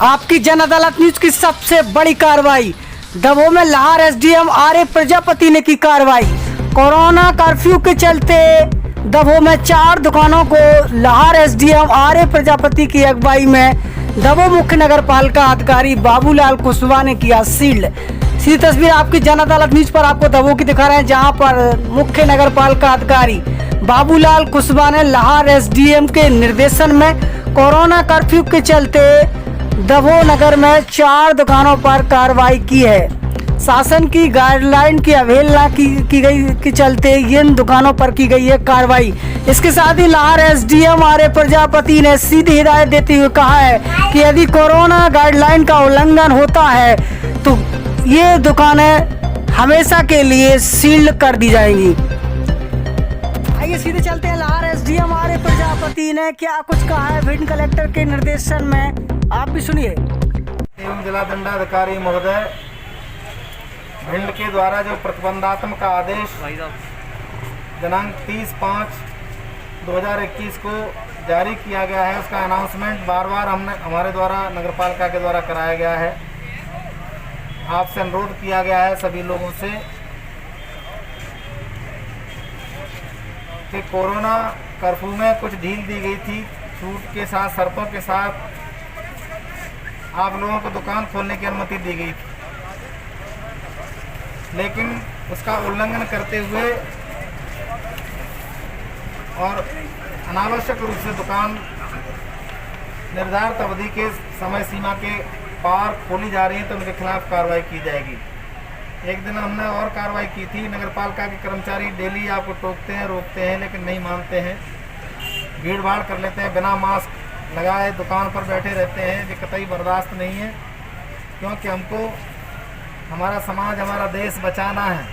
आपकी जन अदालत न्यूज की सबसे बड़ी कार्रवाई। दमोह में लाहौर एसडीएम आर प्रजापति ने की कार्रवाई। कोरोना कर्फ्यू के चलते दमोह में 4 दुकानों को लाहौर एसडीएम आर प्रजापति की अगुवाई में दमोह मुख्य नगर पालिका अधिकारी बाबूलाल कुशवाहा ने किया सील। सीधी तस्वीर आपकी जन अदालत न्यूज पर आपको दमोह की दिखा रहे हैं, जहां पर मुख्य नगर पालिका अधिकारी बाबूलाल कुशवाहा ने लाहौर एसडीएम के निर्देशन में कोरोना कर्फ्यू के चलते दमोह नगर में 4 दुकानों पर कार्रवाई की है। शासन की गाइडलाइन की अवहेलना की गई के चलते इन दुकानों पर की गई है कार्रवाई। इसके साथ ही लाहौर एसडीएम आर प्रजापति ने सीधी हिदायत देते हुए कहा है कि यदि कोरोना गाइडलाइन का उल्लंघन होता है तो ये दुकानें हमेशा के लिए सील कर दी जाएंगी। आइए सीधे चलते हैं, लाहौर एसडीएम आर प्रजापति ने क्या कुछ कहा है भिंड कलेक्टर के निर्देशन में, आप भी सुनिए। एवं जिला दंडाधिकारी महोदय, भिंड के द्वारा जो प्रतिबंधात्मक आदेश दिनांक 30/5/2021 को जारी किया गया है, उसका अनाउंसमेंट बार बार हमारे द्वारा नगरपालिका के द्वारा कराया गया है। आपसे अनुरोध किया गया है सभी लोगों से कि कोरोना कर्फ्यू में कुछ ढील दी गई थी, छूट के साथ, शर्तों के साथ आप लोगों को दुकान खोलने की अनुमति दी गई थी, लेकिन उसका उल्लंघन करते हुए और अनावश्यक रूप से दुकान निर्धारित अवधि के समय सीमा के पार खोली जा रही है तो उनके खिलाफ कार्रवाई की जाएगी। एक दिन हमने और कार्रवाई की थी। नगरपालिका के कर्मचारी डेली आपको टोकते हैं, रोकते हैं, लेकिन नहीं मानते हैं, भीड़ भाड़ कर लेते हैं, बिना मास्क लगाए दुकान पर बैठे रहते हैं। ये कतई बर्दाश्त नहीं है, क्योंकि हमको हमारा समाज, हमारा देश बचाना है।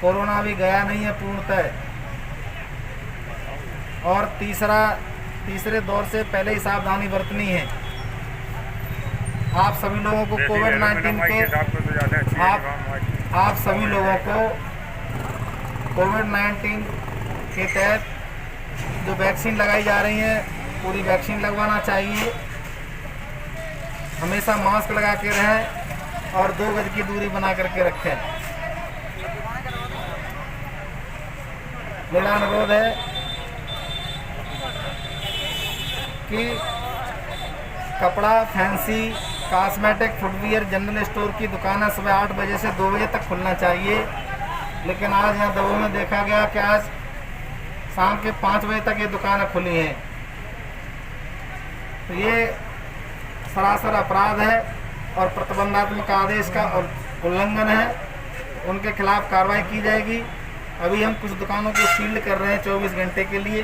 कोरोना भी गया नहीं है पूर्णतः। और तीसरे दौर से पहले ही सावधानी बरतनी है। आप सभी लोगों को कोविड-19 के आप सभी लोगों को कोविड-19 के तहत जो वैक्सीन लगाई जा रही है, पूरी वैक्सीन लगवाना चाहिए। हमेशा मास्क लगा के रहें और 2 गज की दूरी बना करके रखें। मेरा अनुरोध है कि कपड़ा, fancy, cosmetic, footwear, general store की दुकानें सुबह 8 बजे से 2 बजे तक खुलना चाहिए, लेकिन आज यहाँ दमोह में देखा गया कि आज शाम के 5 बजे तक ये दुकानें खुली हैं। तो ये सरासर अपराध है और प्रतिबंधात्मक आदेश का उल्लंघन है। उनके खिलाफ कार्रवाई की जाएगी। अभी हम कुछ दुकानों को सील कर रहे हैं 24 घंटे के लिए,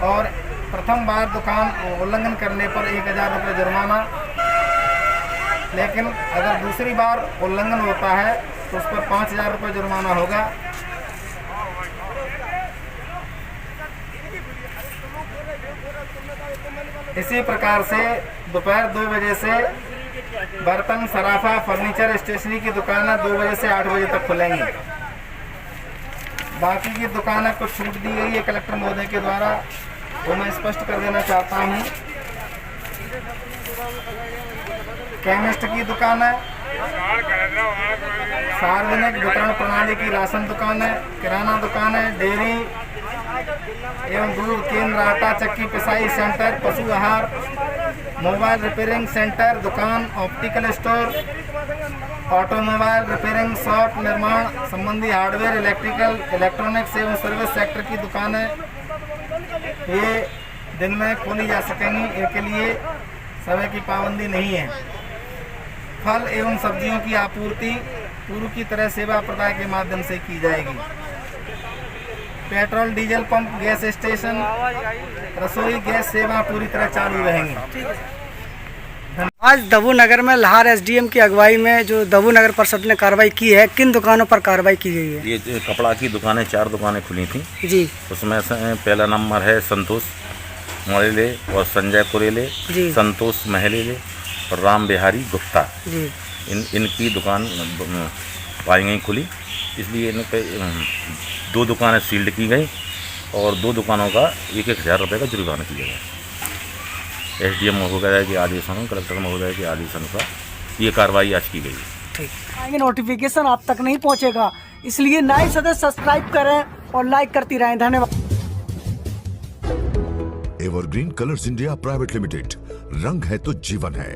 और प्रथम बार दुकान उल्लंघन करने पर 1000 रुपये जुर्माना, लेकिन अगर दूसरी बार उल्लंघन होता है तो उस पर 5000 रुपये जुर्माना होगा। इसी प्रकार से दोपहर 2 बजे से बर्तन, सराफा, फर्नीचर, स्टेशनरी की दुकानें 2 बजे से 8 बजे तक खुलेंगी। बाकी की दुकानें कुछ छूट दी गई है कलेक्टर महोदय के द्वारा, वो मैं स्पष्ट कर देना चाहता हूँ। केमिस्ट की दुकान है, सार्वजनिक वितरण प्रणाली की राशन दुकान है, किराना दुकान है, डेयरी एवं दूध केंद्र, आटा चक्की पिसाई सेंटर, पशु आहार, मोबाइल रिपेयरिंग सेंटर दुकान, optical store, automobile repairing shop, निर्माण संबंधी हार्डवेयर, इलेक्ट्रिकल, इलेक्ट्रॉनिक्स एवं सर्विस सेक्टर की दुकानें ये दिन में खोली जा सकेंगी। इनके लिए समय की पाबंदी नहीं है। फल एवं सब्जियों की आपूर्ति पूर्व की तरह सेवा प्रदाय के माध्यम से की जाएगी। Petrol, diesel pump, gas station, रसोई गैस सेवा पूरी तरह चालू रहेंगी। आज दमोह नगर में लाहौर एसडीएम की अगुवाई में जो दमोह नगर परिषद ने कार्रवाई की है, किन दुकानों पर कार्रवाई की गई है? ये कपड़ा की दुकानें 4 दुकानें खुली थी जी। उसमें से पहला नंबर है संतोष मोरेले और संजय कुरेले, संतोष महलेले और राम बिहारी गुप्ता जी। इनकी दुकान पाई गई खुली, इसलिए इन पे 2 दुकानें सील्ड की गई और 2 दुकानों का 1-1 हज़ार रुपये का जुर्माना किया गया। एसडीएम महोदय के आदेशानुसार, कलेक्टर महोदय के अनुसार ये कार्रवाई आज की गई। ठीक आएंगे, नोटिफिकेशन आप तक नहीं पहुंचेगा, इसलिए नए सदस्य सब्सक्राइब करें और लाइक करती रहें। धन्यवाद। Evergreen colours India private limited, रंग है तो जीवन है।